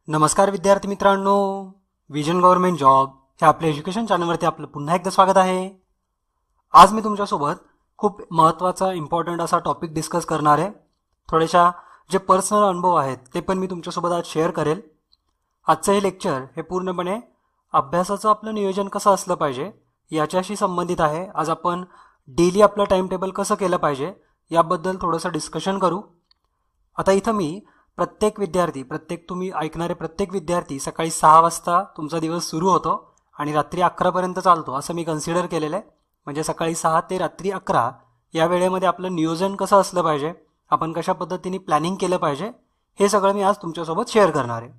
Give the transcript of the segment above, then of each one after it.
नमस्कार विद्यार्थी मित्रांनो, विजन गव्हर्नमेंट जॉब हे आपल्या एज्युकेशन चॅनलवरती आपलं पुन्हा एकदा स्वागत आहे. आज मी तुमच्यासोबत खूप महत्त्वाचा इम्पॉर्टंट असा टॉपिक डिस्कस करणार आहे. थोड्याशा जे पर्सनल अनुभव आहेत ते पण मी तुमच्यासोबत आज शेअर करेल. आजचं हे लेक्चर हे पूर्णपणे अभ्यासाचं आपलं नियोजन कसं असलं पाहिजे याच्याशी संबंधित आहे. आज आपण डेली आपलं टाइम टेबल कसं केलं पाहिजे याबद्दल थोडंसं डिस्कशन करू. आता इथं मी तुम्ही ऐकणारे प्रत्येक विद्यार्थी सकाळी 6 वाजता तुमचा दिवस सुरू होतो आणि रात्री 11पर्यंत चालतो असं मी कन्सिडर केलेलं आहे. म्हणजे सकाळी 6 ते रात्री 11 या वेळेमध्ये आपलं नियोजन कसं असलं पाहिजे, आपण कशा पद्धतीने प्लॅनिंग केलं पाहिजे, हे सगळं मी आज तुमच्यासोबत शेअर करणार आहे.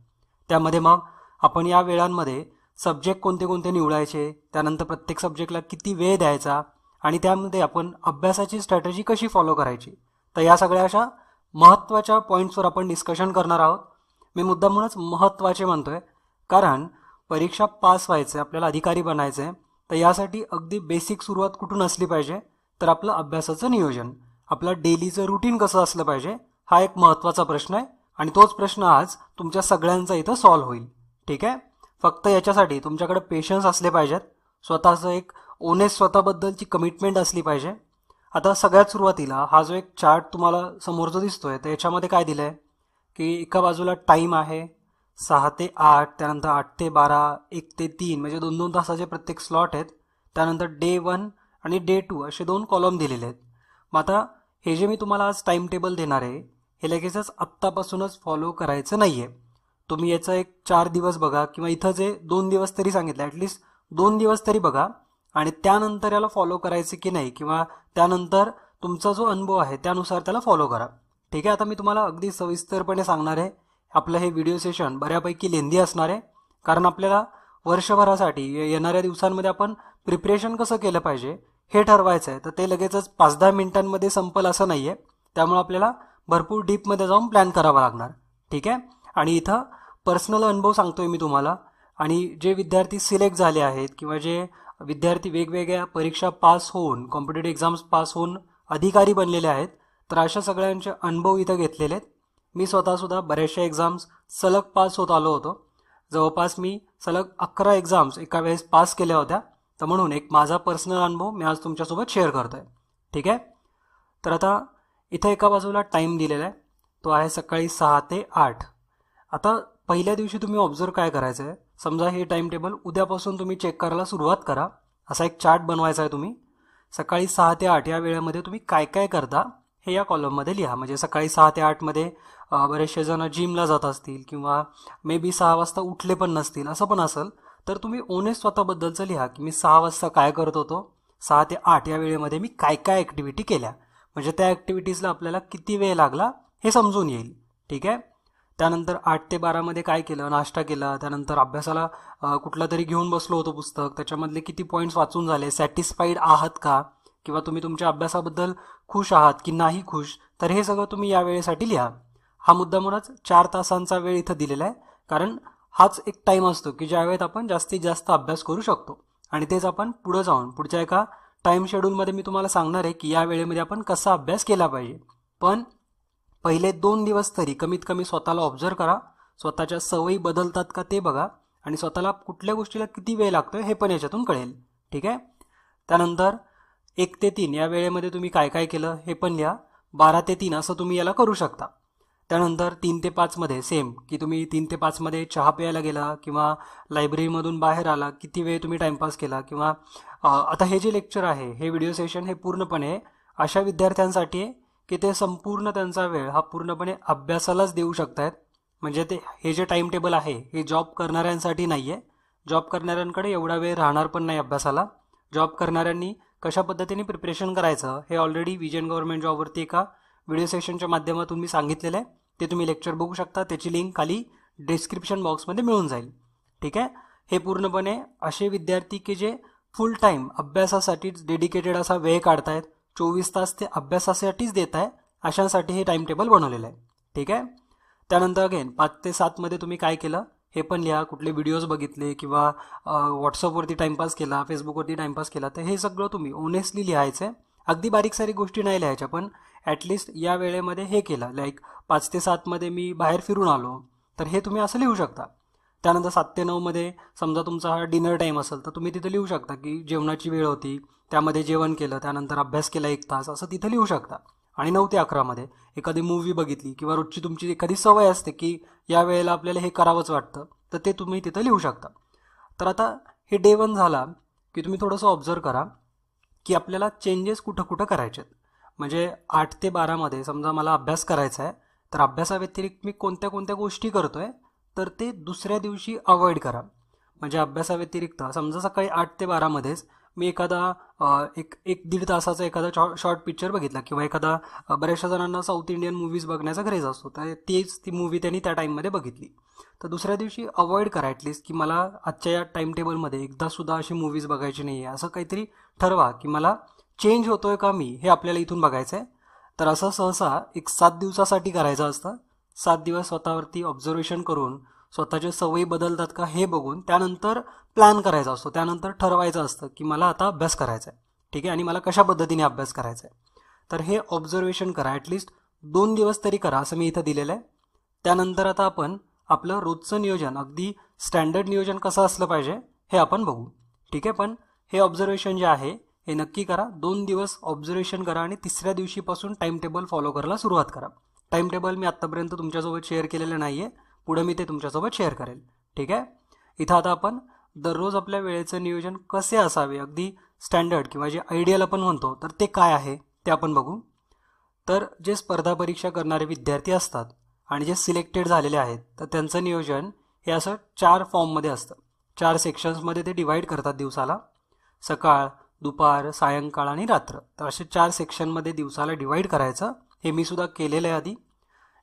त्यामध्ये मग आपण या वेळांमध्ये सब्जेक्ट कोणते कोणते निवडायचे, त्यानंतर प्रत्येक सब्जेक्टला किती वेळ द्यायचा आणि त्यामध्ये आपण अभ्यासाची स्ट्रॅटेजी कशी फॉलो करायची, तर या सगळ्या अशा महत्त्वाच्या पॉईंट्सवर आपण डिस्कशन करणार आहोत. मी मुद्दामूनच महत्त्वाचे म्हणतोय कारण परीक्षा पास व्हायचं आहे, आपल्याला अधिकारी बनायचं आहे. तर यासाठी अगदी बेसिक सुरुवात कुठून असली पाहिजे, तर आपलं अभ्यासाचं नियोजन, आपलं डेलीचं रुटीन कसं असलं पाहिजे, हा एक महत्त्वाचा प्रश्न आहे आणि तोच प्रश्न आज तुमच्या सगळ्यांचा इथं सॉल्व्ह होईल. ठीक आहे. फक्त याच्यासाठी तुमच्याकडे पेशन्स असले पाहिजेत, स्वतःचं एक स्वतःबद्दलची कमिटमेंट असली पाहिजे. आता सगळ्यात सुरुवातीला हा जो एक चार्ट तुम्हाला समोर जो दिसतोय तर याच्यामध्ये काय दिलं आहे की एका बाजूला टाईम आहे 6 ते 8, त्यानंतर 8 ते 12, 1 ते 3 म्हणजे 2-2 तासाचे प्रत्येक स्लॉट आहेत. त्यानंतर डे 1 आणि डे 2 असे 2 कॉलम दिलेले आहेत. मग आता हे जे मी तुम्हाला आज टाईम टेबल देणार आहे हे लगेचच आत्तापासूनच फॉलो करायचं नाही आहे. तुम्ही याचं एक 4 दिवस बघा किंवा इथं जे 2 दिवस तरी सांगितलं ॲटलिस्ट 2 दिवस तरी बघा आणि त्यानंतर याला फॉलो करायचे की नाही किंवा त्यानंतर तुमचा जो अनुभव आहे त्यानुसार त्याला फॉलो करा. ठीक आहे. आता मी तुम्हाला अगदी सविस्तरपणे सांगणार आहे. आपलं हे व्हिडिओ सेशन बऱ्यापैकी लेंदी असणार आहे कारण आपल्याला वर्षभरासाठी येणाऱ्या दिवसांमध्ये आपण प्रिपरेशन कसं केलं पाहिजे हे ठरवायचं आहे. तर ते लगेचच 5-10 मिनिटांमध्ये संपल असं नाही आहे. त्यामुळे आपल्याला भरपूर डीपमध्ये जाऊन प्लॅन करावा लागणार. ठीक आहे. आणि इथं पर्सनल अनुभव सांगतोय मी तुम्हाला. आणि जे विद्यार्थी सिलेक्ट झाले आहेत किंवा जे विद्यार्थी वेगवेगळ्या परीक्षा पास होऊन, कॉम्पिटेटिव्ह एक्झाम्स पास होऊन अधिकारी बनलेले आहेत, तर अशा सगळ्यांचे अनुभव इथं घेतलेले आहेत. मी स्वतःसुद्धा बऱ्याचशा एक्झाम्स सलग पास होत आलो होतो. जवळपास मी सलग 11 एक्झाम्स एका वेळेस पास केल्या होत्या. तर म्हणून एक माझा पर्सनल अनुभव मी आज तुमच्यासोबत शेअर करतोय. ठीक आहे. तर आता इथं एका बाजूला टाईम दिलेला आहे, तो आहे सकाळी 6 ते 8. आता पहिल्या दिवशी तुम्ही ऑब्झर्व काय करायचं आहे, समजा हे टाइम टेबल उद्यापासून तुम्ही चेक करायला सुरुवात करा. असा एक चार्ट बनवायचा आहे. तुम्ही सकाळी 6 ते 8 या वेळेमध्ये तुम्ही काय काय करता हे या कॉलममध्ये लिहा. म्हणजे सकाळी 6 ते 8मध्ये बरेचसे जण जिमला जात असतील किंवा मे बी 6 वाजता उठले पण नसतील, असं पण असेल, तर तुम्ही ओनेस्ट स्वतःबद्दलचं लिहा की मी 6 वाजता काय करत होतो, 6 ते 8 या वेळेमध्ये मी काय काय ॲक्टिव्हिटी केल्या, म्हणजे त्या ॲक्टिव्हिटीजला आपल्याला किती वेळ लागला हे समजून येईल. ठीक आहे. त्यानंतर 8 ते 12मध्ये काय केलं, नाश्ता केला, त्यानंतर अभ्यासाला कुठला तरी घेऊन बसलो होतो पुस्तक, त्याच्यामधले किती पॉईंट्स वाचून झाले, सॅटिस्फाईड आहात का किंवा तुम्ही तुमच्या अभ्यासाबद्दल खुश आहात की नाही खुश, तर हे सगळं तुम्ही या वेळेसाठी लिहा. हा मुद्दामूनच 4 तासांचा वेळ इथं दिलेला आहे कारण हाच एक टाईम असतो की ज्या वेळेत आपण जास्तीत जास्त अभ्यास करू शकतो आणि तेच आपण पुढं जाऊन पुढच्या एका टाईम शेड्यूलमध्ये मी तुम्हाला सांगणार आहे की या वेळेमध्ये आपण कसा अभ्यास केला पाहिजे. पण पहिले 2 दिवस तरी कमीत कमी स्वतःला ऑब्झर्व करा, स्वतःच्या सवयी बदलतात का ते बघा आणि स्वतःला कुठल्या गोष्टीला किती वेळ लागतोय हे पण याच्यातून कळेल. ठीक आहे. त्यानंतर 1 ते 3 या वेळेमध्ये तुम्ही काय काय केलं हे पण लिहा. 12 ते 3 असं तुम्ही याला करू शकता. त्यानंतर 3 ते 5मध्ये सेम की तुम्ही 3 ते 5मध्ये चहा प्यायला गेला किंवा लायब्ररीमधून बाहेर आला, किती वेळ तुम्ही टाईमपास केला किंवा आता हे जे लेक्चर आहे, हे व्हिडिओ सेशन हे पूर्णपणे अशा विद्यार्थ्यांसाठी आहे की ते संपूर्ण त्यांचा वेळ हा पूर्णपणे अभ्यासालाच देऊ शकतायत. म्हणजे हे जे टाइम टेबल आहे हे जॉब करणाऱ्यांसाठी नाही आहे. जॉब करणाऱ्यांकडे एवढा वेळ राहणार पण नाही अभ्यासाला. जॉब करणाऱ्यांनी कशा पद्धतीने प्रिपरेशन करायचं हे ऑलरेडी विजन गव्हर्नमेंट जॉबवरती एका व्हिडिओ सेशनच्या माध्यमातून मी सांगितलेलं आहे. ते तुम्ही लेक्चर बघू शकता, त्याची लिंक खाली डिस्क्रिप्शन बॉक्समध्ये मिळून जाईल. ठीक आहे. हे पूर्णपणे असे विद्यार्थी की जे फुल टाईम अभ्यासासाठीच डेडिकेटेड असा वेळ काढतायत, 24 तास ते अभ्यासासाठीच देत आहे, अशांसाठी हे टाइम टेबल बनवलेलं आहे. ठीक आहे. त्यानंतर अगेन 5 ते 7मध्ये तुम्ही काय केलं हे पण लिहा. कुठले व्हिडिओज बघितले किंवा व्हॉट्सअपवरती टाईमपास केला, फेसबुकवरती टाईमपास केला, तर हे सगळं तुम्ही ऑनेस्टली लिहायचं आहे. अगदी बारीक सारी गोष्टी नाही लिहायच्या, पण ॲटलिस्ट या वेळेमध्ये हे केलं. लाईक 5 ते 7मध्ये मी बाहेर फिरून आलो तर हे तुम्ही असं लिहू शकता. त्यानंतर 7 ते 9 मध्ये समजा तुमचा हा डिनर टाईम असेल तर तुम्ही तिथे लिहू शकता की जेवणाची वेळ होती, त्यामध्ये जेवण केलं, त्यानंतर अभ्यास केला 1 तास, असं तिथे लिहू शकता. आणि 9 ते 11 मध्ये एखादी मूव्ही बघितली किंवा रोजची तुमची एखादी सवय असते की या वेळेला आपल्याला हे करावंच वाटतं, तर ते तुम्ही तिथं लिहू शकता. तर आता हे डे 1 झाला की तुम्ही थोडंसं ऑब्झर्व करा की आपल्याला चेंजेस कुठं कुठं करायचे आहेत. म्हणजे 8 ते 12मध्ये समजा मला अभ्यास करायचा आहे, तर अभ्यासाव्यतिरिक्त मी कोणत्या कोणत्या गोष्टी करतोय तर ते दुसऱ्या दिवशी अवॉइड करा. म्हणजे अभ्यासाव्यतिरिक्त समजा सकाळी 8 ते 12मध्येच मी एखादा एक एक दीड तासाचा एखादा शॉर्ट पिक्चर बघितला किंवा एखादा बऱ्याचशा जणांना साऊथ इंडियन मूव्हीज बघण्याचा क्रेज असतो, तर ती मूव्ही त्यांनी त्या टाईममध्ये बघितली. तर दुसऱ्या दिवशी अवॉइड करा ॲटलिस्ट की मला आजच्या या टाईम टेबलमध्ये एकदासुद्धा अशी मूव्हीज बघायची नाही आहे, असं काहीतरी ठरवा की मला चेंज होतोय का मी, हे आपल्याला इथून बघायचं आहे. तर असं सहसा एक 7 दिवसासाठी करायचं असतं. 7 दिवस स्वतःवरती ऑब्झर्वेशन करून स्वतःच्या सवयी बदलतात का हे बघून त्यानंतर प्लॅन करायचा असतो, त्यानंतर ठरवायचं असतं की मला आता अभ्यास करायचा आहे, ठीक आहे, आणि मला कशा पद्धतीने अभ्यास करायचा आहे. तर हे ऑब्झर्वेशन करा, ॲटलिस्ट 2 दिवस तरी करा, असं मी इथं दिलेलं आहे. त्यानंतर आता आपण आपलं रोजचं नियोजन, अगदी स्टँडर्ड नियोजन कसं असलं पाहिजे हे आपण बघू, ठीक आहे. पण हे ऑब्झर्वेशन जे आहे हे नक्की करा. 2 दिवस ऑब्झर्वेशन करा आणि तिसऱ्या दिवशीपासून टाईम टेबल फॉलो करायला सुरुवात करा. टाईम टेबल मी आत्तापर्यंत तुमच्यासोबत शेअर केलेलं नाही आहे, पुढे मी ते तुमच्यासोबत शेअर करेल, ठीक आहे. इथं आता आपण दररोज आपल्या वेळेचं नियोजन कसे असावे, अगदी स्टँडर्ड किंवा जे आयडियल आपण म्हणतो, तर ते काय आहे ते आपण बघू. तर जे स्पर्धा परीक्षा करणारे विद्यार्थी असतात आणि जे सिलेक्टेड झालेले आहेत, तर त्यांचं नियोजन हे असं 4 फॉर्ममध्ये असतं. 4 सेक्शन्समध्ये ते डिवाईड करतात दिवसाला. सकाळ, दुपार, सायंकाळ आणि रात्र, तर असे 4 सेक्शनमध्ये दिवसाला डिवाईड करायचं. हे मी सुद्धा केलेलं आहे आधी.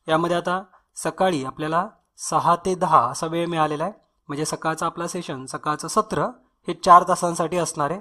यामध्ये आता सकाळी आपल्याला 6 ते 10 असा वेळ मिळालेला आहे. म्हणजे सकाळचा आपला सेशन, सकाळचं सत्र हे 4 तासांसाठी असणार आहे.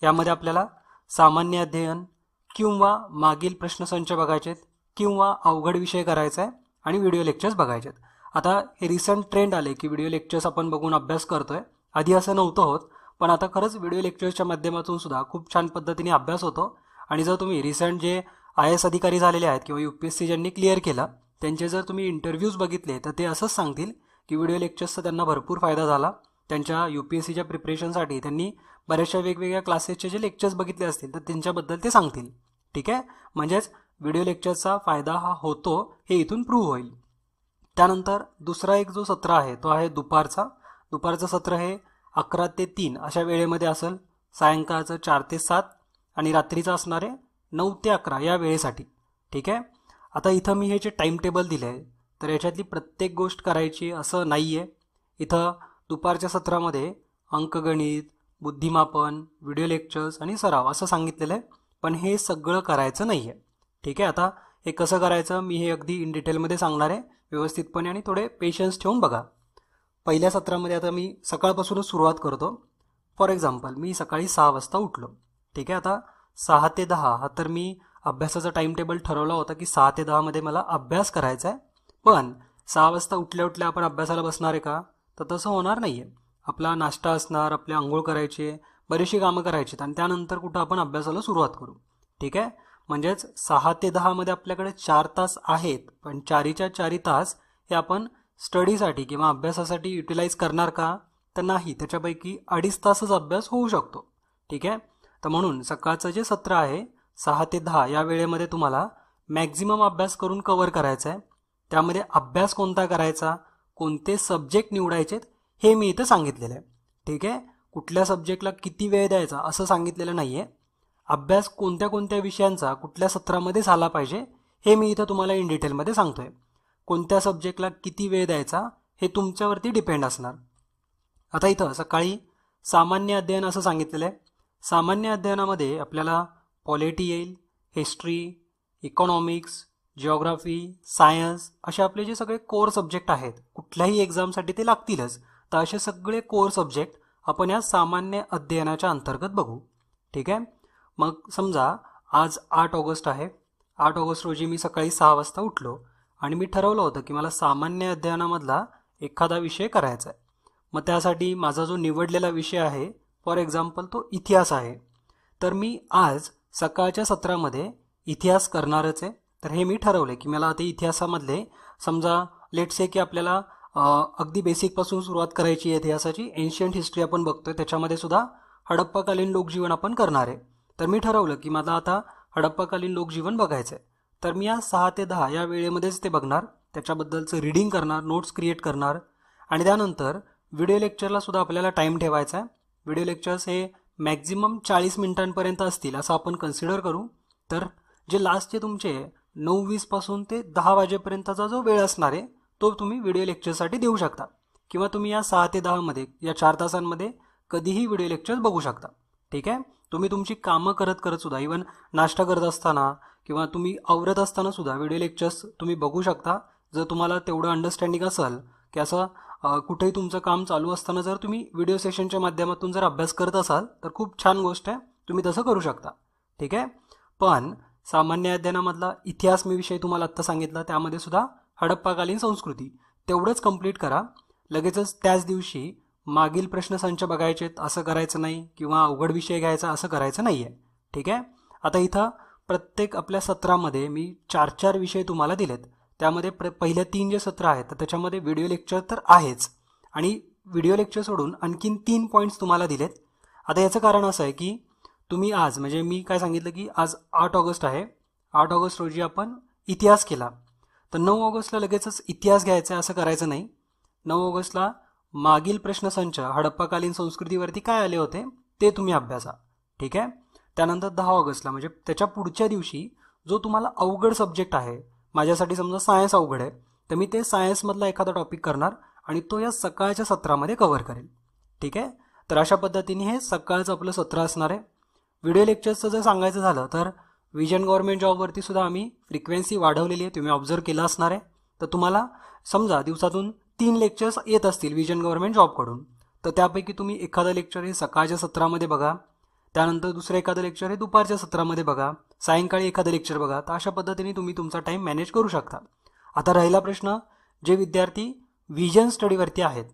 यामध्ये आपल्याला सामान्य अध्ययन किंवा मागील प्रश्नसंच बघायचे आहेत किंवा अवघड विषय करायचा आहे आणि व्हिडिओ लेक्चर्स बघायचे आहेत. आता हे रिसंट ट्रेंड आले की व्हिडिओ लेक्चर्स आपण बघून अभ्यास करतोय. आधी असं नव्हतं होत, पण आता खरंच व्हिडिओ लेक्चर्सच्या माध्यमातून सुद्धा खूप छान पद्धतीने अभ्यास होतो. आणि जर तुम्ही रिसंट जे IAS अधिकारी झालेले आहेत किंवा UPSC ज्यांनी क्लिअर केलं, त्यांचे जर तुम्ही इंटरव्ह्यूज बघितले तर ते असंच सांगतील की व्हिडिओ लेक्चर्सचा त्यांना भरपूर फायदा झाला. त्यांच्या UPSCच्या प्रिपरेशनसाठी त्यांनी बऱ्याचशा वेगवेगळ्या क्लासेसचे जे लेक्चर्स बघितले असतील तर त्यांच्याबद्दल ते सांगतील, ठीक आहे. म्हणजेच व्हिडिओ लेक्चर्सचा फायदा हा होतो हे इथून प्रूव्ह होईल. त्यानंतर दुसरा एक जो सत्र आहे तो आहे दुपारचं सत्र हे 11 ते 3 अशा वेळेमध्ये असेल. सायंकाळचं 4 ते 7 आणि रात्रीचं असणार आहे 9 ते 11 या वेळेसाठी, ठीक आहे. आता इथं मी हे जे टाईम टेबल दिलं आहे तर याच्यातली प्रत्येक गोष्ट करायची असं नाही आहे. इथं दुपारच्या सत्रामध्ये अंकगणित, बुद्धिमापन, व्हिडिओ लेक्चर्स आणि सराव असं सांगितलेलं आहे, पण हे सगळं करायचं नाही आहे, ठीक आहे. आता हे कसं करायचं मी हे अगदी इन डिटेलमध्ये सांगणार आहे व्यवस्थितपणे, आणि थोडे पेशन्स ठेवून बघा. पहिल्या सत्रामध्ये आता मी सकाळपासूनच सुरुवात करतो. फॉर एक्झाम्पल मी सकाळी 6 वाजता उठलो, ठीक आहे. आता 6 ते 10 हा तर मी अभ्यासाचा टाईम टेबल ठरवला होता की 6 ते 10मध्ये मला अभ्यास करायचा आहे. पण 6 वाजता उठल्या उठल्या आपण अभ्यासाला बसणार आहे का, तर तसं होणार नाही आहे. आपला नाश्ता असणार, आपली आंघोळ करायची आहे, बरीचशी कामं करायची आणि त्यानंतर कुठं आपण अभ्यासाला सुरुवात करू, ठीक आहे. म्हणजेच 6 ते 10मध्ये आपल्याकडे 4 तास आहेत, पण 4च्या 4 तास हे आपण स्टडीसाठी किंवा अभ्यासासाठी युटिलाइज करणार का, तर नाही. त्याच्यापैकी 2.5 तासच अभ्यास होऊ शकतो, ठीक आहे. तर म्हणून सकाळचं जे सत्र आहे 6 ते 10 या वेळेमध्ये तुम्हाला मॅक्झिमम अभ्यास करून कव्हर करायचा आहे. त्यामध्ये अभ्यास कोणता करायचा, कोणते सब्जेक्ट निवडायचे हे मी इथं सांगितलेलं आहे, ठीक आहे. कुठल्या सब्जेक्टला किती वेळ द्यायचा असं सांगितलेलं नाही आहे. अभ्यास कोणत्या कोणत्या विषयांचा कुठल्या सत्रामध्ये झाला पाहिजे हे मी इथं तुम्हाला इन डिटेलमध्ये सांगतो आहे. कोणत्या सब्जेक्टला किती वेळ द्यायचा हे तुमच्यावरती डिपेंड असणार. आता इथं सकाळी सामान्य अध्ययन असं सांगितलेलं आहे. सामान्य अध्ययनामध्ये आपल्याला पॉलिटी येईल, हिस्ट्री, इकॉनॉमिक्स, जिओग्राफी, सायन्स असे आपले जे सगळे कोर सब्जेक्ट आहेत, कुठल्याही एक्झामसाठी ते लागतीलच, तर असे सगळे कोर सब्जेक्ट आपण या सामान्य अध्ययनाच्या अंतर्गत बघू, ठीक आहे. मग समजा आज 8 ऑगस्ट आहे. 8 ऑगस्ट रोजी मी सकाळी 6 वाजता उठलो आणि मी ठरवलं होतं की मला सामान्य अध्ययनामधला एखादा विषय करायचा आहे. मग त्यासाठी माझा जो निवडलेला विषय आहे, फॉर एक्झाम्पल तो इतिहास आहे, तर मी आज सकाळच्या सत्रामध्ये इतिहास करणारच आहे. तर हे मी ठरवलं की मला आता इतिहासामधले समजा लेट्स से की आपल्याला अगदी बेसिकपासून सुरुवात करायची आहे इतिहासाची. एन्शियंट हिस्ट्री आपण बघतोय, त्याच्यामध्ये सुद्धा हडप्पाकालीन लोकजीवन आपण करणार आहे. तर मी ठरवलं की मला आता हडप्पाकालीन लोकजीवन बघायचं आहे. तर मी या 6 ते 10 या वेळेमध्येच ते बघणार, त्याच्याबद्दलचं रीडिंग करणार, नोट्स क्रिएट करणार आणि त्यानंतर व्हिडिओ लेक्चरला सुद्धा आपल्याला टाईम ठेवायचा आहे. व्हिडिओ लेक्चर्स हे मॅक्झिमम 40 मिनिटांपर्यंत असतील असं आपण कन्सिडर करू. तर जे लास्टचे तुमचे 9:20 पासून ते 10 वाजेपर्यंतचा जो वेळ असणार आहे तो तुम्ही व्हिडिओ लेक्चरसाठी देऊ शकता, किंवा तुम्ही या 6 ते 10 मध्ये या 4 तासांमध्ये कधीही व्हिडिओ लेक्चर्स बघू शकता. ठीक आहे. तुम्ही तुमची कामं करत करत सुद्धा, इवन नाश्ता करत असताना किंवा तुम्ही आवरत असताना सुद्धा व्हिडिओ लेक्चर्स तुम्ही बघू शकता. जर तुम्हाला तेवढं अंडरस्टँडिंग असेल की असं कुठेही तुमचं काम चालू असताना जर तुम्ही व्हिडिओ सेशनच्या माध्यमातून जर अभ्यास करत असाल तर खूप छान गोष्ट आहे, तुम्ही तसं करू शकता. ठीक आहे. पण सामान्य अध्ययनामधला इतिहास मी विषय तुम्हाला आत्ता सांगितला, त्यामध्ये सुद्धा हडप्पाकालीन संस्कृती तेवढंच कंप्लीट करा. लगेचच त्याच दिवशी मागील प्रश्नसंच बघायचेत असं करायचं नाही, किंवा अवघड विषय घ्यायचा असं करायचं नाही आहे. ठीक आहे. आता इथं प्रत्येक आपल्या सत्रामध्ये मी 4-4 विषय तुम्हाला दिलेत. त्यामध्ये पहिल्या 3 जे सत्र आहेत तर त्याच्यामध्ये व्हिडिओ लेक्चर तर आहेच, आणि व्हिडिओ लेक्चर सोडून आणखीन 3 पॉईंट्स तुम्हाला दिलेत. आता याचं कारण असं आहे की तुम्ही आज, म्हणजे मी काय सांगितलं की आज 8 ऑगस्ट आहे, 8 ऑगस्ट रोजी आपण इतिहास केला, तर 9 ऑगस्टला लगेचच इतिहास घ्यायचा आहे असं करायचं नाही. 9 ऑगस्टला मागील प्रश्नसंच हडप्पाकालीन संस्कृतीवरती काय आले होते ते तुम्ही अभ्यासा. ठीक आहे. त्यानंतर 10 ऑगस्टला म्हणजे त्याच्या पुढच्या दिवशी जो तुम्हाला अवघड सब्जेक्ट आहे, माझ्यासाठी समजा सायन्स अवघड आहे, तर मी ते सायन्समधला एखादा टॉपिक करणार आणि तो या सकाळच्या सत्रामध्ये कव्हर करेल. ठीक आहे. तर अशा पद्धतीने हे सकाळचं आपलं सत्र असणार आहे. व्हिडिओ लेक्चर्सचं जर सांगायचं झालं तर विजन गव्हर्नमेंट जॉबवरती सुद्धा आम्ही फ्रिक्वेन्सी वाढवलेली आहे, तुम्ही ऑब्झर्व केलं असणार आहे. तर तुम्हाला समजा दिवसातून 3 लेक्चर्स येत असतील विजन गव्हर्नमेंट जॉबकडून, तर त्यापैकी तुम्ही एखादं लेक्चर हे सकाळच्या सत्रामध्ये बघा, त्यानंतर दुसरं एखादं लेक्चर हे दुपारच्या सत्रामध्ये बघा, सायंकाळी एखादं लेक्चर बघा. तर अशा पद्धतीने तुम्ही तुमचा टाईम मॅनेज करू शकता. आता राहिला प्रश्न जे विद्यार्थी विजन स्टडीवरती आहेत.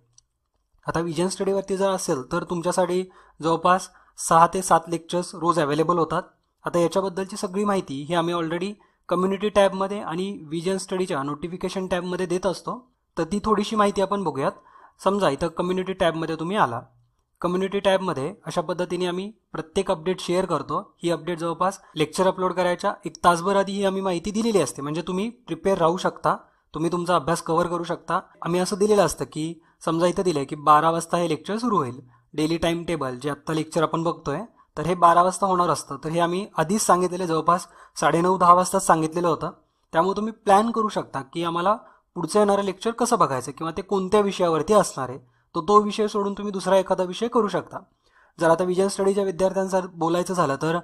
आता विजन स्टडीवरती जर असेल तर तुमच्यासाठी जवळपास 6 ते 7 लेक्चर्स रोज अवेलेबल होतात. आता याच्याबद्दलची सगळी माहिती ही आम्ही ऑलरेडी कम्युनिटी टॅबमध्ये आणि विजन स्टडीच्या नोटिफिकेशन टॅबमध्ये देत असतो. तर ती थोडीशी माहिती आपण बघूयात. समजा इथं कम्युनिटी टॅबमध्ये तुम्ही आला, कम्युनिटी टॅबमध्ये अशा पद्धतीने आम्ही प्रत्येक अपडेट शेअर करतो. ही अपडेट जवळपास लेक्चर अपलोड करायच्या 1 तासभर आधी ही आम्ही माहिती दिलेली असते, म्हणजे तुम्ही प्रिपेअर राहू शकता, तुम्ही तुमचा अभ्यास कव्हर करू शकता. आम्ही असं दिलेलं असतं की समजा इथं दिलं आहे की 12 वाजता हे लेक्चर सुरू होईल. डेली टाईम टेबल जे आत्ता लेक्चर आपण बघतोय तर हे 12 वाजता होणार असतं. तर हे आम्ही आधीच सांगितलेलं, जवळपास 9:30-10 वाजताच सांगितलेलं होतं. त्यामुळे तुम्ही प्लॅन करू शकता की आम्हाला पुढचं येणारं लेक्चर कसं बघायचं किंवा ते कोणत्या विषयावरती असणार आहे. तो विषय सोडून तुम्ही दुसरा एखादा विषय करू शकता. जर आता विजन स्टडीच्या विद्यार्थ्यांचं बोलायचं झालं तर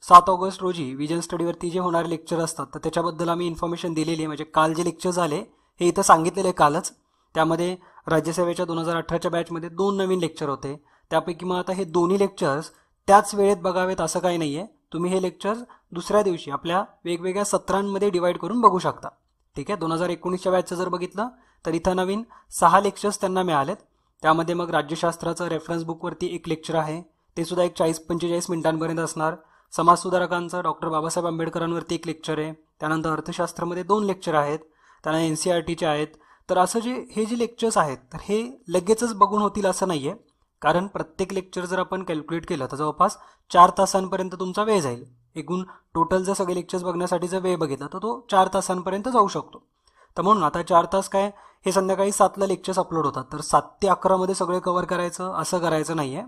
7 ऑगस्ट रोजी विजन स्टडीवरती जे होणारे लेक्चर असतात तर त्याच्याबद्दल आम्ही इन्फॉर्मेशन दिलेली आहे. म्हणजे काल जे लेक्चर झाले हे इथं सांगितलेले आहे कालच. त्यामध्ये राज्यसेवेच्या 2018च्या बॅचमध्ये 2 नवीन लेक्चर होते. त्यापैकी मग आता हे दोन्ही लेक्चर्स त्याच वेळेत बघावेत असं काही नाही आहे. तुम्ही हे लेक्चर्स दुसऱ्या दिवशी आपल्या वेगवेगळ्या सत्रांमध्ये डिवाईड करून बघू शकता. ठीक आहे. 2019च्या बॅचचं जर बघितलं तर इथं नवीन 6 लेक्चर्स त्यांना मिळालेत. त्यामध्ये मग राज्यशास्त्राचं रेफरन्स बुकवरती 1 लेक्चर आहे, ते सुद्धा एक 40-45 मिनिटांपर्यंत असणार. समाजसुधारकांचं डॉक्टर बाबासाहेब आंबेडकरांवरती 1 लेक्चर आहे. त्यानंतर अर्थशास्त्रामध्ये 2 लेक्चर आहेत, त्यानंतर NCERTचे आहेत. तर असं हे जे लेक्चर्स आहेत तर हे लगेचच बघून होतील असं नाही आहे, कारण प्रत्येक लेक्चर जर आपण कॅल्क्युलेट केलं तर जवळपास 4 तासांपर्यंत तुमचा वेळ जाईल. एकूण टोटल जर सगळे लेक्चर्स बघण्यासाठी जर वेळ बघितला तर तो 4 तासांपर्यंत जाऊ शकतो. तर म्हणून आता 4 तास काय, हे संध्याकाळी 7ला लेक्चर्स अपलोड होतात, तर 7 ते 11 मध्ये सगळे कव्हर करायचं असं करायचं नाही आहे.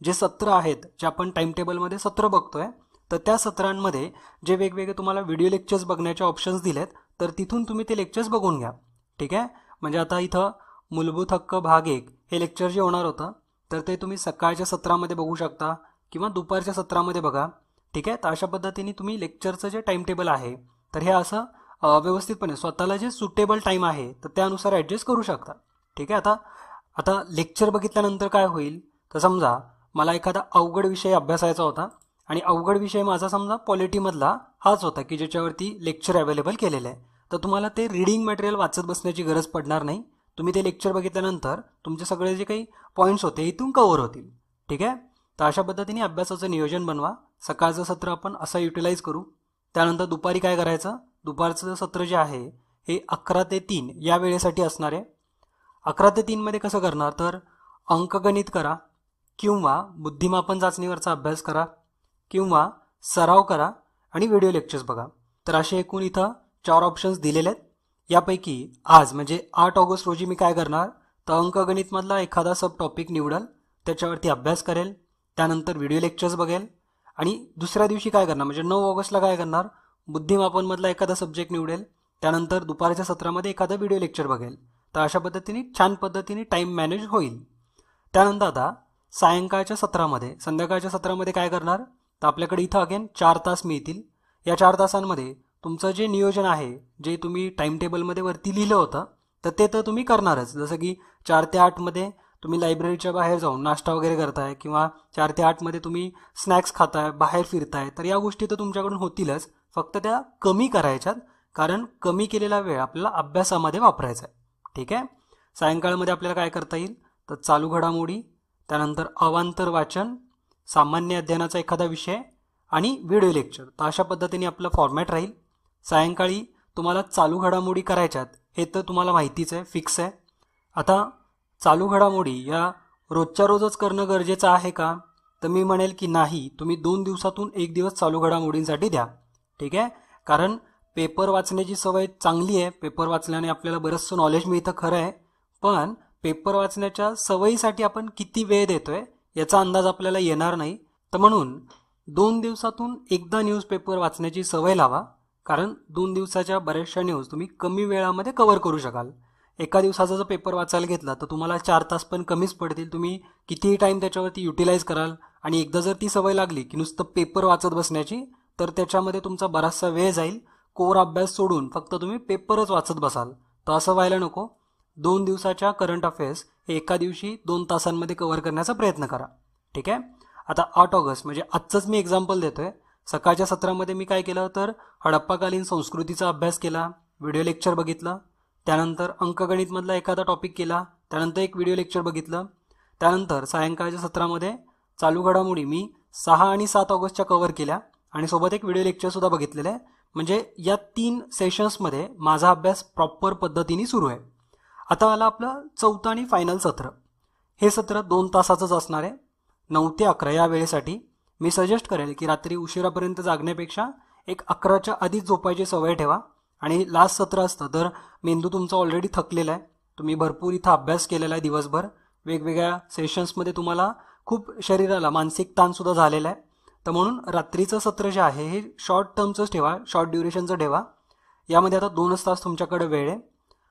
जे सत्र आहेत, जे आपण टाइम टेबलमध्ये सत्र बघतोय तर त्या सत्रांमध्ये जे वेगवेगळे तुम्हाला व्हिडिओ लेक्चर्स बघण्याचे ऑप्शन्स दिलेत तर तिथून तुम्ही ते लेक्चर्स बघून घ्या. ठीक आहे. म्हणजे आता इथं मूलभूत हक्क भाग 1 हे लेक्चर जे होणार होतं तर ते तुम्ही सकाळच्या सत्रामध्ये बघू शकता किंवा दुपारच्या सत्रामध्ये बघा. ठीक आहे. तर अशा पद्धतीने तुम्ही लेक्चरचं जे टाइम टेबल आहे तर हे असं व्यवस्थितपणे स्वतःला जे सुटेबल टाईम आहे तर त्यानुसार ॲडजस्ट करू शकता. ठीक आहे. आता लेक्चर बघितल्यानंतर काय होईल, तर समजा मला एखादा अवघड विषय अभ्यासायचा होता आणि अवघड विषय माझा समजा पॉलिटीमधला हाच होता की ज्याच्यावरती लेक्चर अवेलेबल केलेलं आहे, तर तुम्हाला ते रीडिंग मटेरियल वाचत बसण्याची गरज पडणार नाही. तुम्ही ते लेक्चर बघितल्यानंतर तुमचे सगळे जे काही पॉईंट्स होते इथून कव्हर होतील. ठीक आहे. तर अशा पद्धतीने अभ्यासाचं नियोजन बनवा. सकाळचं सत्र आपण असं युटिलाइज करू. त्यानंतर दुपारी काय करायचं, दुपारचं सत्र जे आहे हे 11 ते 3 या वेळेसाठी असणार आहे. 11 ते 3 मध्ये कसं करणार, तर अंकगणित करा किंवा बुद्धिमापन चाचणीवरचा अभ्यास करा किंवा सराव करा आणि व्हिडिओ लेक्चर्स बघा. तर असे एकूण इथं 4 ऑप्शन्स दिलेले आहेत. यापैकी आज म्हणजे 8 ऑगस्ट रोजी मी काय करणार, तर अंकगणितमधला एखादा सब टॉपिक निवडल, त्याच्यावरती अभ्यास करेल, त्यानंतर व्हिडिओ लेक्चर्स बघेल आणि दुसऱ्या दिवशी काय करणार म्हणजे 9 ऑगस्टला काय करणार, बुद्धिमापनमधला एखादा सब्जेक्ट निवडेल, त्यानंतर दुपारच्या सत्रामध्ये एखादा व्हिडिओ लेक्चर बघेल. तर अशा पद्धतीने छान पद्धतीने टाईम मॅनेज होईल. त्यानंतर आता सायंकाळच्या सत्रामध्ये संध्याकाळच्या सत्रामध्ये काय करणार, तर आपल्याकडे इथं अगेन 4 तास मिळतील. या 4 तासांमध्ये तुमचं जे नियोजन आहे, जे तुम्ही टाईम टेबलमध्ये वरती लिहिलं होतं, तर ते तर तुम्ही करणारच. जसं की 4 ते 8 मध्ये तुम्ही लायब्ररीच्या बाहेर जाऊन नाश्ता वगैरे करताय किंवा 4 ते 8 मध्ये तुम्ही स्नॅक्स खाताय, बाहेर फिरताय, तर या गोष्टी तर तुमच्याकडून होतीलच. फक्त त्या कमी करायच्यात, कारण कमी केलेला वेळ आपल्याला अभ्यासामध्ये वापरायचा आहे. ठीक आहे. सायंकाळमध्ये आपल्याला काय करता येईल, तर चालू घडामोडी, त्यानंतर अवांतर वाचन, सामान्य अध्ययनाचा एखादा विषय आणि व्हिडिओ लेक्चर. तर अशा पद्धतीने आपलं फॉर्मॅट राहील. सायंकाळी तुम्हाला चालू घडामोडी करायच्यात, हे तर तुम्हाला माहितीच आहे, फिक्स आहे. आता चालू घडामोडी या रोजच्या रोजच करणं गरजेचं आहे का, तर मी म्हणेल की नाही. तुम्ही 2 दिवसातून 1 दिवस चालू घडामोडींसाठी द्या. ठीक आहे. कारण पेपर वाचण्याची सवय चांगली आहे, पेपर वाचल्याने आपल्याला बरंचसं नॉलेज मिळतं, खरं आहे. पण पेपर वाचण्याच्या सवयीसाठी आपण किती वेळ देतोय याचा अंदाज आपल्याला येणार नाही. तर म्हणून 2 दिवसातून एकदा न्यूजपेपर वाचण्याची सवय लावा, कारण 2 दिवसाच्या बऱ्याचशा न्यूज तुम्ही कमी वेळामध्ये कव्हर करू शकाल. एका दिवसाचा जर पेपर वाचायला घेतला तर तुम्हाला 4 तास पण कमीच पडतील. तुम्ही कितीही टाईम त्याच्यावरती युटिलाइज कराल आणि एकदा जर ती सवय लागली की नुसतं पेपर वाचत बसण्याची, तर त्याच्यामध्ये तुमचा बराचसा वेळ जाईल. कोर अभ्यास सोडून फक्त तुम्ही पेपरच वाचत बसाल, तर असं व्हायला नको. 2 दिवसाच्या करंट अफेअर्स हे एका दिवशी 2 तासांमध्ये कव्हर करण्याचा प्रयत्न करा. ठीक आहे. आता 8 ऑगस्ट म्हणजे आजचंच मी एक्झाम्पल देतोय. सकाळच्या सत्रामध्ये मी काय केलं, तर हडप्पाकालीन संस्कृतीचा अभ्यास केला, व्हिडिओ लेक्चर बघितलं, त्यानंतर अंकगणितमधला एखादा टॉपिक केला, त्यानंतर एक व्हिडिओ लेक्चर बघितलं, त्यानंतर सायंकाळच्या सत्रामध्ये चालू घडामोडी मी 6 आणि 7 ऑगस्टच्या कव्हर केल्या आणि सोबत एक व्हिडिओ लेक्चरसुद्धा बघितलेलं आहे. म्हणजे या 3 सेशन्समध्ये माझा अभ्यास प्रॉपर पद्धतीने सुरू आहे. आता आला आपलं 4थं आणि फायनल सत्र. हे सत्र 2 तासाचंच असणार आहे. 9 ते 11 या वेळेसाठी मी सजेस्ट करेल की रात्री उशिरापर्यंत जागण्यापेक्षा एक 11च्या आधीच झोपायची सवय ठेवा. आणि लास्ट सत्र असतं तर मेंदू तुमचा ऑलरेडी थकलेला आहे, तुम्ही भरपूर इथं अभ्यास केलेला आहे दिवसभर, वेगवेगळ्या सेशन्समध्ये तुम्हाला खूप शरीराला मानसिक ताणसुद्धा झालेला आहे. तर म्हणून रात्रीचं सत्र जे आहे हे शॉर्ट टर्मचंच ठेवा, शॉर्ट ड्युरेशनचं ठेवा. यामध्ये आता 2 तास तुमच्याकडे वेळ आहे.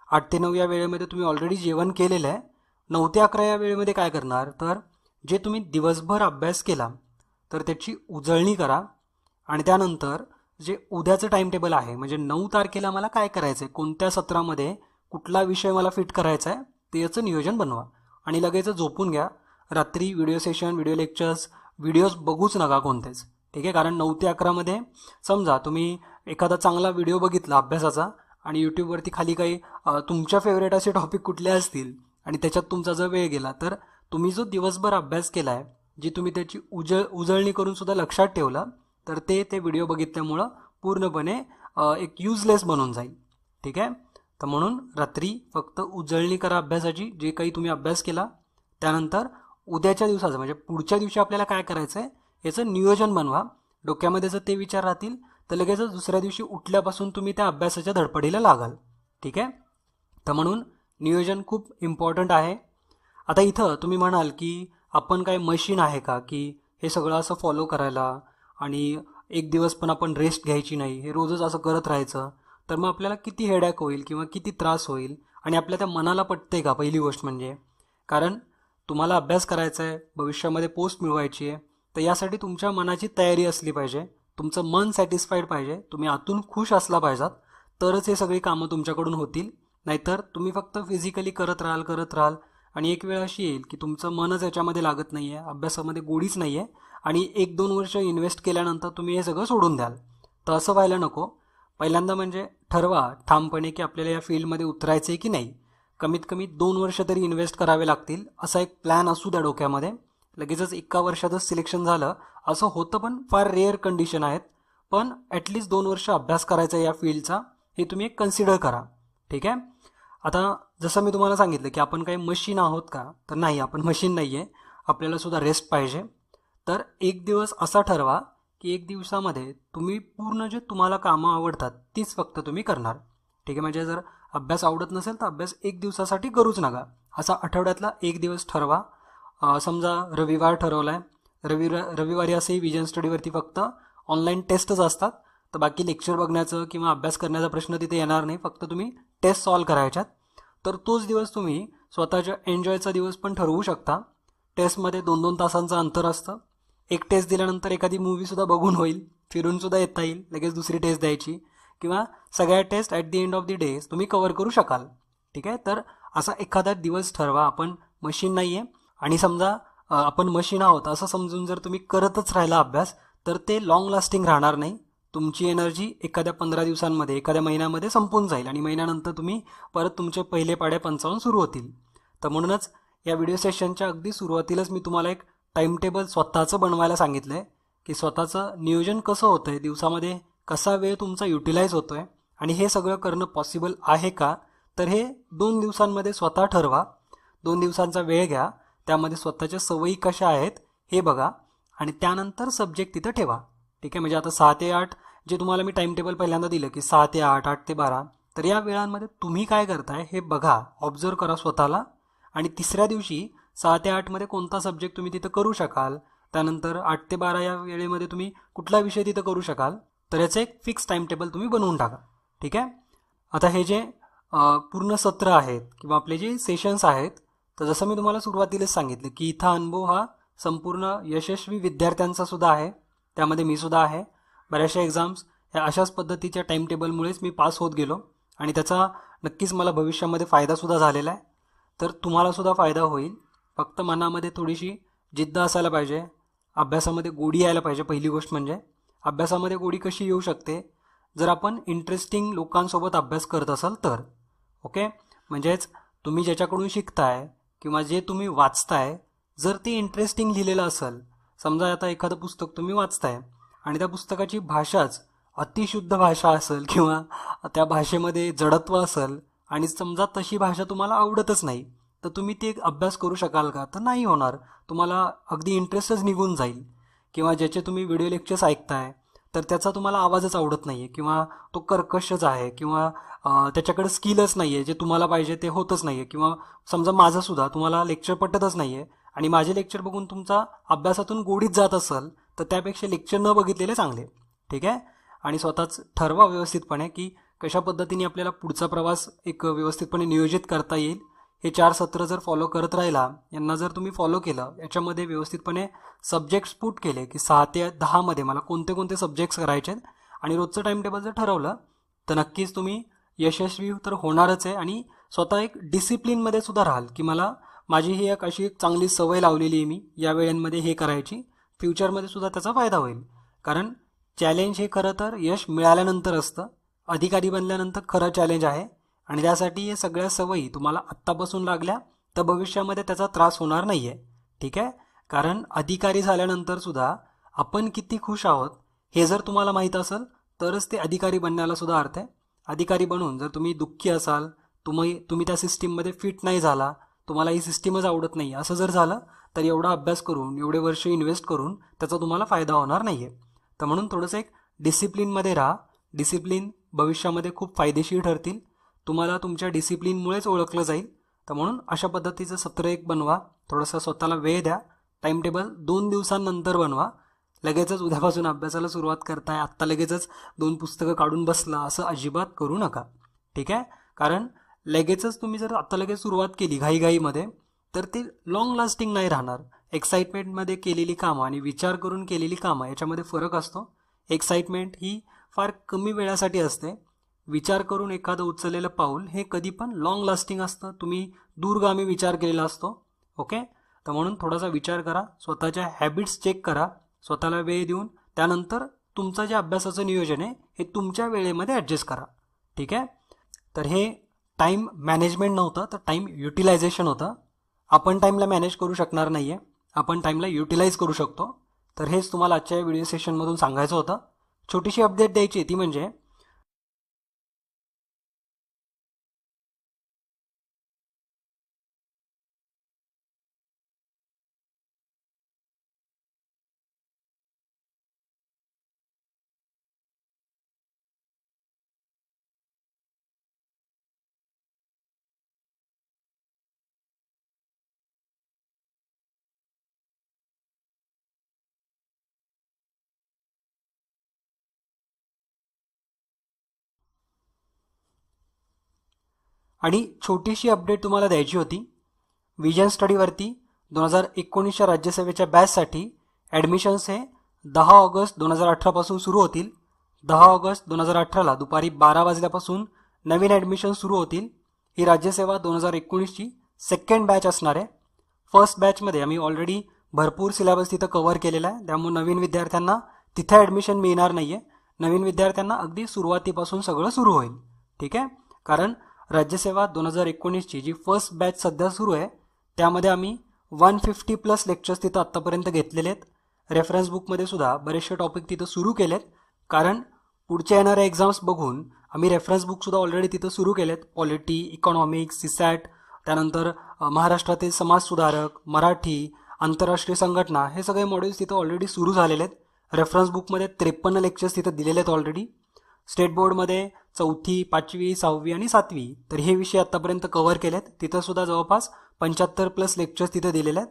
8 ते 9 या वेळेमध्ये तुम्ही ऑलरेडी जेवण केलेलं आहे. 9 ते 11 या वेळेमध्ये काय करणार, तर जे तुम्ही दिवसभर अभ्यास केला तर त्याची उजळणी करा आणि त्यानंतर जे उद्याचं टाईम टेबल आहे, म्हणजे 9 तारखेला मला काय करायचं आहे, कोणत्या सत्रामध्ये कुठला विषय मला फिट करायचा आहे, ते याचं नियोजन बनवा आणि लगेच झोपून घ्या. रात्री video session, video lectures, videos बघूच नका कोणतेच. ठीक आहे. कारण 9 ते 11मध्ये समजा तुम्ही एखादा चांगला व्हिडिओ बघितला अभ्यासाचा आणि यूट्यूबवरती खाली काही तुमच्या फेवरेट असे टॉपिक कुठले असतील आणि त्याच्यात तुमचा जर वेळ गेला, तर तुम्ही जो दिवसभर अभ्यास केला आहे, जी तुम्ही त्याची उजळणी करून सुद्धा लक्षात ठेवलं, तर ते व्हिडिओ बघितल्यामुळं पूर्णपणे एक युजलेस बनून जाईल. ठीक आहे. तर म्हणून रात्री फक्त उजळणी करा अभ्यासाची, जे काही तुम्ही अभ्यास केला. त्यानंतर उद्याच्या दिवसाचं म्हणजे पुढच्या दिवशी आपल्याला काय करायचं आहे याचं नियोजन बनवा. डोक्यामध्ये जर ते विचार राहतील तर लगेचच दुसऱ्या दिवशी उठल्यापासून तुम्ही त्या अभ्यासाच्या धडपडीला लागाल. ठीक आहे. तर म्हणून नियोजन खूप इम्पॉर्टंट आहे. आता इथं तुम्ही म्हणाल की आपण काय मशीन आहे का की हे सगळं असं फॉलो करायला आणि एक दिवस पण आपण रेस्ट घ्यायची नाही, हे रोजच असं करत राहायचं, तर मग आपल्याला किती हेडॅक होईल किंवा किती त्रास होईल आणि आपल्या त्या मनाला पटते का, पहिली गोष्ट म्हणजे. कारण तुम्हाला अभ्यास करायचा आहे, भविष्यामध्ये पोस्ट मिळवायची आहे, तर यासाठी तुमच्या मनाची तयारी असली पाहिजे, तुमचं मन सॅटिस्फाईड पाहिजे, तुम्ही आतून खुश असला पाहिजात, तरच हे सगळी कामं तुमच्याकडून होतील. नाहीतर तुम्ही फक्त फिजिकली करत राहाल आणि एक वेळ अशी येईल की तुमचं मनच याच्यामध्ये लागत नाही आहे, अभ्यासामध्ये गोडीच नाही आहे आणि 1-2 वर्ष इन्व्हेस्ट केल्यानंतर तुम्ही हे सगळं सोडून द्याल. तर असं व्हायला नको. पहिल्यांदा म्हणजे ठरवा ठामपणे की आपल्याला या फील्डमध्ये उतरायचं आहे की नाही. कमीत कमी 2 वर्ष तरी इन्व्हेस्ट करावे लागतील, असा एक प्लॅन असू द्या डोक्यामध्ये. लगेचच 1 वर्षातच सिलेक्शन झालं असं होतं, पण फार रेअर कंडिशन आहेत. पण ॲटलिस्ट 2 वर्ष अभ्यास करायचा या फील्डचा, हे तुम्ही एक कन्सिडर करा. ठीक आहे. आता जसं मी तुम्हाला सांगितलं की आपण काही मशीन आहोत का, तर नाही, आपण मशीन नाही आहे. आपल्याला सुद्धा रेस्ट पाहिजे. तर एक दिवस असा ठरवा की एक दिवसामध्ये तुम्ही पूर्ण जे तुम्हाला कामं आवडतात तीच फक्त तुम्ही करणार. ठीक आहे, म्हणजे जर अभ्यास आवडत नसेल तर अभ्यास एक दिवसासाठी करूच नका. असा आठवड्यातला एक दिवस ठरवा. समजा रविवार ठरवला आहे, रविवारी असंही विजन स्टडीवरती फक्त ऑनलाईन टेस्टच असतात, तर बाकी लेक्चर बघण्याचं किंवा अभ्यास करण्याचा प्रश्न तिथे येणार नाही. फक्त तुम्ही टेस्ट सॉल्व करायच्यात. तर तोच दिवस तुम्ही स्वतःच्या एन्जॉयचा दिवस पण ठरवू शकता. टेस्टमध्ये 2-2 तासांचं अंतर असतं. एक टेस्ट दिल्यानंतर एखादी मूवीसुद्धा बघून होईल, फिरूनसुद्धा येता येईल, लगेच दुसरी टेस्ट द्यायची, किंवा सगळ्या test at the end of the day तुम्ही कवर करू शकाल. ठीक आहे, तर असा एखादा दिवस ठरवा. आपण मशीन नाही आहे, आणि समजा आपण मशीन आहोत असं समजून जर तुम्ही करतच राहिला अभ्यास, तर ते लाँग लास्टिंग राहणार नाही. तुमची एनर्जी एखाद्या 15 दिवसांमध्ये, एखाद्या महिन्यामध्ये संपून जाईल, आणि महिन्यानंतर तुम्ही परत तुमचे पहिले पाढे पंचावन्न सुरू होतील. तर म्हणूनच या व्हिडिओ सेशनच्या अगदी सुरुवातीलाच मी तुम्हाला एक टाईम टेबल स्वतःचं बनवायला सांगितलं आहे, की स्वतःचं नियोजन कसं होतं आहे, दिवसामध्ये कसा वेळ तुमचा युटिलाइज होतो आहे, आणि हे सगळं करणं पॉसिबल आहे का. तर हे 2 दिवसांमध्ये स्वतः ठरवा. 2 दिवसांचा वेळ घ्या, त्यामध्ये स्वतःच्या सवयी कशा आहेत हे बघा, आणि त्यानंतर सब्जेक्ट तिथं ठेवा. ठीक आहे, म्हणजे आता 6 ते 8 जे तुम्हाला मी टाईम टेबल पहिल्यांदा दिलं की 6 ते 8, 8 ते 12, तर या वेळांमध्ये तुम्ही काय करताय हे बघा, ऑब्झर्व करा स्वतःला. आणि तिसऱ्या दिवशी 6 ते 8मध्ये कोणता सब्जेक्ट तुम्ही तिथं करू शकाल, त्यानंतर 8 ते 12 या वेळेमध्ये तुम्ही कुठला विषय तिथं करू शकाल, तर याचं एक फिक्स टाईम टेबल तुम्ही बनवून टाका. ठीक आहे, आता हे जे पूर्ण सत्र आहेत किंवा आपले जे सेशन्स आहेत, तर जसं मी तुम्हाला सुरुवातीलाच सांगितलं की इथं अनुभव हा संपूर्ण यशस्वी विद्यार्थ्यांचा सुद्धा आहे, त्यामध्ये मी सुद्धा आहे. बऱ्याचशा एक्झाम्स ह्या अशाच पद्धतीच्या टाईम टेबलमुळेच मी पास होत गेलो, आणि त्याचा नक्कीच मला भविष्यामध्ये फायदासुद्धा झालेला आहे. तर तुम्हालासुद्धा फायदा होईल. फक्त मनामध्ये थोडीशी जिद्द असायला पाहिजे, अभ्यासामध्ये गोडी यायला पाहिजे. पहिली गोष्ट म्हणजे अभ्यासामध्ये गोडी कशी येऊ शकते, जर आपण इंटरेस्टिंग लोकांसोबत अभ्यास करत असाल तर. ओके, म्हणजेच तुम्ही ज्याच्याकडून शिकताय किंवा जे तुम्ही वाचताय, जर ते इंटरेस्टिंग लिहिलेलं असेल, समजा आता एखादं पुस्तक तुम्ही वाचताय आणि त्या पुस्तकाची भाषाच अतिशुद्ध भाषा असेल किंवा त्या भाषेमध्ये जडत्व असेल, आणि समजा तशी भाषा तुम्हाला आवडतच नाही, तर तुम्ही ते अभ्यास करू शकाल का, तर नाही होणार. तुम्हाला अगदी इंटरेस्टच निघून जाईल. किंवा ज्याचे तुम्ही व्हिडिओ लेक्चर्स ऐकताय, तर त्याचा तुम्हाला आवाजच आवडत नाही आहे, किंवा तो कर्कशच आहे, किंवा त्याच्याकडे स्किलच नाही आहे, जे तुम्हाला पाहिजे ते होतच नाही आहे. किंवा समजा माझंसुद्धा तुम्हाला लेक्चर पटतच नाही आहे, आणि माझे लेक्चर बघून तुमचा अभ्यासातून गोडीत जात असेल, तर त्यापेक्षा लेक्चर न बघितलेले चांगले. ठीक आहे, आणि स्वतःच ठरवा व्यवस्थितपणे की कशा पद्धतीने आपल्याला पुढचा प्रवास एक व्यवस्थितपणे नियोजित करता येईल. हे 4 सत्र जर फॉलो करत राहिला, यांना जर तुम्ही फॉलो केलं, याच्यामध्ये व्यवस्थितपणे सब्जेक्ट्स पुट केले की 6 ते 10मध्ये मला कोणते कोणते सब्जेक्ट्स करायचे आहेत, आणि रोजचं टाईम टेबल जर ठरवलं, तर नक्कीच तुम्ही यशस्वी तर होणारच आहे. आणि स्वतः एक डिसिप्लिनमध्ये सुद्धा राहाल की मला माझी ही एक अशी एक चांगली सवय लावलेली आहे मी या वेळांमध्ये हे करायची, फ्युचरमध्ये सुद्धा त्याचा फायदा होईल. कारण चॅलेंज हे खरं तर यश मिळाल्यानंतर असतं, अधिकारी बनल्यानंतर खरं चॅलेंज आहे. आणि त्यासाठी हे सगळ्या सवयी तुम्हाला आत्तापासून लागल्या तर भविष्यामध्ये त्याचा त्रास होणार नाही आहे. ठीक आहे, कारण अधिकारी झाल्यानंतर सुद्धा आपण किती खुश आहोत हे जर तुम्हाला माहीत असेल, तरच ते अधिकारी बनण्याला सुद्धा अर्थ आहे. अधिकारी बनून जर तुम्ही दुःखी असाल, तुम्ही त्या सिस्टीममध्ये फिट नाही झाला, तुम्हाला ही सिस्टीमच आवडत नाही, असं जर झालं, तर एवढा अभ्यास करून, एवढे वर्ष इन्व्हेस्ट करून त्याचा तुम्हाला फायदा होणार नाही आहे. तर म्हणून थोडंसं एक डिसिप्लिनमध्ये राहा. डिसिप्लिन भविष्यामध्ये खूप फायदेशीर ठरतील. तुम्हाला तुमच्या डिसिप्लिनमुळेच ओळखलं जाईल. तर म्हणून अशा पद्धतीचं सत्र एक बनवा. थोडंसं स्वतःला वेळ द्या. टाईम टेबल 2 दिवसांनंतर बनवा. लगेचच उद्यापासून अभ्यासाला सुरुवात करताय, आत्ता लगेचच 2 पुस्तकं काढून बसला, असं अजिबात करू नका. ठीक आहे, कारण लगेचच तुम्ही जर आत्ता लगेच सुरुवात केली घाईघाईमध्ये, तर ते लाँग लास्टिंग नाही राहणार. एक्साइटमेंटमध्ये केलेली कामं आणि विचार करून केलेली कामं याच्यामध्ये फरक असतो. एक्साइटमेंट ही फार कमी वेळासाठी असते. विचार करून एखादं उचललेलं पाऊल हे कधी पण लाँग लास्टिंग असतं. तुम्ही दूरगामी विचार केलेला असतो. ओके, तर म्हणून थोडासा विचार करा, स्वतःच्या हॅबिट्स चेक करा, स्वतःला वेळ देऊन त्यानंतर तुमचं जे अभ्यासाचं नियोजन आहे हे तुमच्या वेळेमध्ये ॲडजस्ट करा. ठीक आहे, तर हे टाईम मॅनेजमेंट नव्हतं, तर टाईम युटिलायझेशन होतं. आपण टाईमला मॅनेज करू शकणार नाही आहे, आपण टाईमला युटिलाइज करू शकतो. तर हेच तुम्हाला आजच्या व्हिडिओ सेशनमधून सांगायचं होतं. छोटीशी अपडेट द्यायची ती म्हणजे आणि छोटीशी अपडेट तुम्हाला द्यायची होती. विजन स्टडीवरती 2019च्या राज्यसेवेच्या बॅचसाठी ॲडमिशन्स हे 10 ऑगस्ट 2018पासून सुरू होतील. 10 ऑगस्ट 2018ला दुपारी 12 वाजल्यापासून नवीन ॲडमिशन सुरू होतील. ही राज्यसेवा 2019ची सेकंड बॅच असणार आहे. फर्स्ट बॅचमध्ये आम्ही ऑलरेडी भरपूर सिलेबस तिथं कव्हर केलेला आहे, त्यामुळे नवीन विद्यार्थ्यांना तिथे ॲडमिशन मिळणार नाही आहे. नवीन विद्यार्थ्यांना अगदी सुरुवातीपासून सगळं सुरू होईल. ठीक आहे, कारण राज्यसेवा 2019ची जी फर्स्ट बॅच सध्या सुरू आहे त्यामध्ये आम्ही 150+ लेक्चर्स तिथं आत्तापर्यंत घेतलेले आहेत. रेफरन्स बुकमध्ये सुद्धा बरेचसे टॉपिक तिथं सुरू केलेत, कारण पुढच्या येणाऱ्या एक्झाम्स बघून आम्ही रेफरन्स बुकसुद्धा ऑलरेडी तिथं सुरू केलेत. पॉलिटी, इकॉनॉमिक्स, सीसॅट, त्यानंतर महाराष्ट्रातील समाजसुधारक, मराठी, आंतरराष्ट्रीय संघटना, हे सगळे मॉड्यूल्स तिथं ऑलरेडी सुरू झालेले आहेत. रेफरन्स बुकमध्ये 53 लेक्चर्स तिथं दिलेले आहेत ऑलरेडी. स्टेट बोर्डमध्ये 4थी, 5वी, 6वी आणि 7वी, तर हे विषय आत्तापर्यंत कव्हर केलेत. तिथंसुद्धा जवळपास 75+ लेक्चर्स तिथं दिलेले आहेत.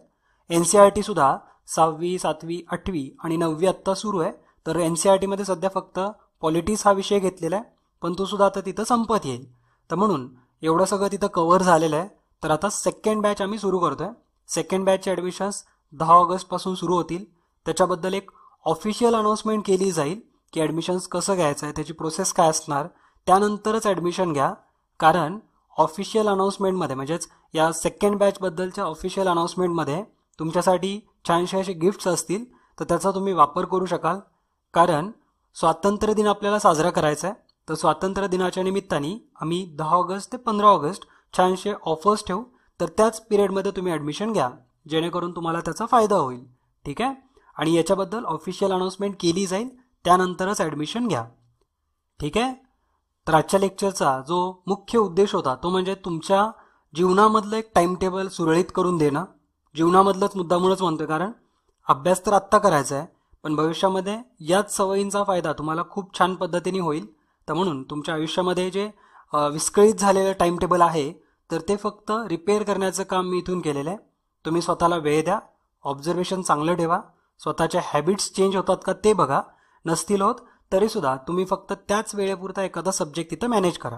NCERTसुद्धा 6वी, 7वी, 8वी आणि 9वी आत्ता सुरू आहे. तर NCERTमध्ये सध्या फक्त पॉलिटिक्स हा विषय घेतलेला आहे, पण तो सुद्धा आता तिथं संपत येईल. तर म्हणून एवढं सगळं तिथं कव्हर झालेलं आहे. तर आता सेकंड बॅच आम्ही सुरू करतो आहे. सेकंड बॅचचे ॲडमिशन्स 10 ऑगस्टपासून सुरू होतील. त्याच्याबद्दल एक ऑफिशियल अनाऊन्समेंट केली जाईल की ॲडमिशन्स कसं घ्यायचं आहे, त्याची प्रोसेस काय असणार, त्यानंतरच ॲडमिशन घ्या. कारण ऑफिशियल अनाऊन्समेंटमध्ये म्हणजेच या सेकंड बॅचबद्दलच्या ऑफिशियल अनाऊन्समेंटमध्ये तुमच्यासाठी छानसे असे गिफ्ट्स असतील, तर त्याचा तुम्ही वापर करू शकाल. कारण स्वातंत्र्य दिन आपल्याला साजरा करायचा आहे. तर स्वातंत्र्य दिनाच्या निमित्ताने आम्ही 10 ऑगस्ट ते 15 ऑगस्ट छानसे ऑफर्स ठेवू. तर त्याच पिरियडमध्ये तुम्ही ॲडमिशन घ्या, जेणेकरून तुम्हाला त्याचा फायदा होईल. ठीक आहे, आणि याच्याबद्दल ऑफिशियल अनाऊन्समेंट केली जाईल, त्यानंतरच ॲडमिशन घ्या. ठीक आहे. तर आजच्या लेक्चरचा जो मुख्य उद्देश होता तो म्हणजे तुमच्या जीवनामधलं एक टाइम टेबल सुरळीत करून देणं. जीवनामधलंच मुद्दामूनच म्हणतोय, कारण अभ्यास तर आत्ता करायचा आहे, पण भविष्यामध्ये याच सवयींचा फायदा तुम्हाला खूप छान पद्धतीने होईल. तर म्हणून तुमच्या आयुष्यामध्ये जे विस्कळीत झालेलं टाइम टेबल आहे, तर ते फक्त रिपेअर करण्याचं काम मी इथून केलेलं आहे. तुम्ही स्वतःला वेळ द्या, ऑब्झर्वेशन चांगलं ठेवा, स्वतःच्या हॅबिट्स चेंज होतात का ते बघा. नसतील होत तरीसुद्धा तुम्ही फक्त त्याच वेळेपुरता एखादा सब्जेक्ट तिथं मॅनेज करा.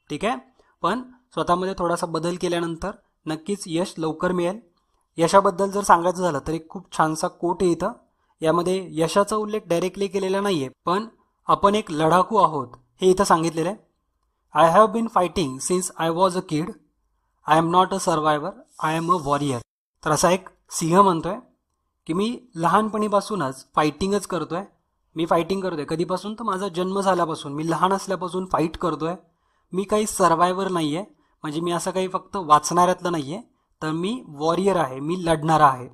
ठीक आहे, पण स्वतःमध्ये थोडासा बदल केल्यानंतर नक्कीच यश लवकर मिळेल. यशाबद्दल जर सांगायचं झालं तर एक खूप छानसा कोट आहे इथं. यामध्ये यशाचा उल्लेख डायरेक्टली केलेला नाही आहे, पण आपण एक लढाकू आहोत हे इथं सांगितलेलं आहे. I have been fighting since I was a kid. I am not a survivor, I am a warrior. तर असा एक सिंह म्हणतोय की मी लहानपणीपासूनच फायटिंगच करतोय. मी फायटिंग करतोय कधीपासून, तर माझा जन्म झाल्यापासून, मी लहान असल्यापासून फाईट करतोय. मी काही सर्वायवर नाही आहे, म्हणजे मी असं काही फक्त वाचणाऱ्यातलं नाही आहे, तर मी वॉरियर आहे, मी लढणारा आहे.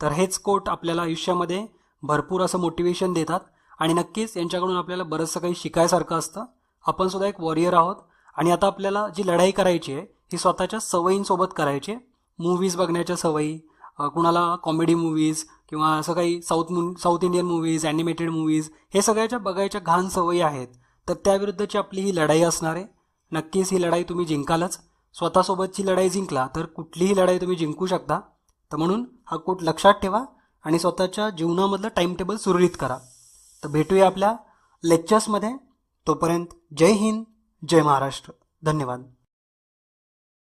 तर हेच कोट आपल्याला आयुष्यामध्ये भरपूर असं मोटिवेशन देतात आणि नक्कीच यांच्याकडून आपल्याला बरंचसं काही शिकायसारखं असतं. आपण सुद्धा एक वॉरियर आहोत आणि आता आपल्याला जी लढाई करायची आहे ही स्वतःच्या सवयींसोबत करायची आहे. मूव्हीज बघण्याच्या सवयी, कुणाला कॉमेडी मूव्हीज किंवा असं काही south Indian movies, animated movies, हे सगळ्याच्या बघायच्या घाण सवयी आहेत. तर त्याविरुद्धची आपली ही लढाई असणार आहे. नक्कीच ही लढाई तुम्ही जिंकालच. स्वतःसोबतची लढाई जिंकला तर कुठलीही लढाई तुम्ही जिंकू शकता. तर म्हणून हा कोट लक्षात ठेवा आणि स्वतःच्या जीवनामधलं टाइम टेबल सुरळीत करा. तर भेटूया आपल्या लेक्चर्समध्ये. तोपर्यंत जय हिंद, जय महाराष्ट्र. धन्यवाद.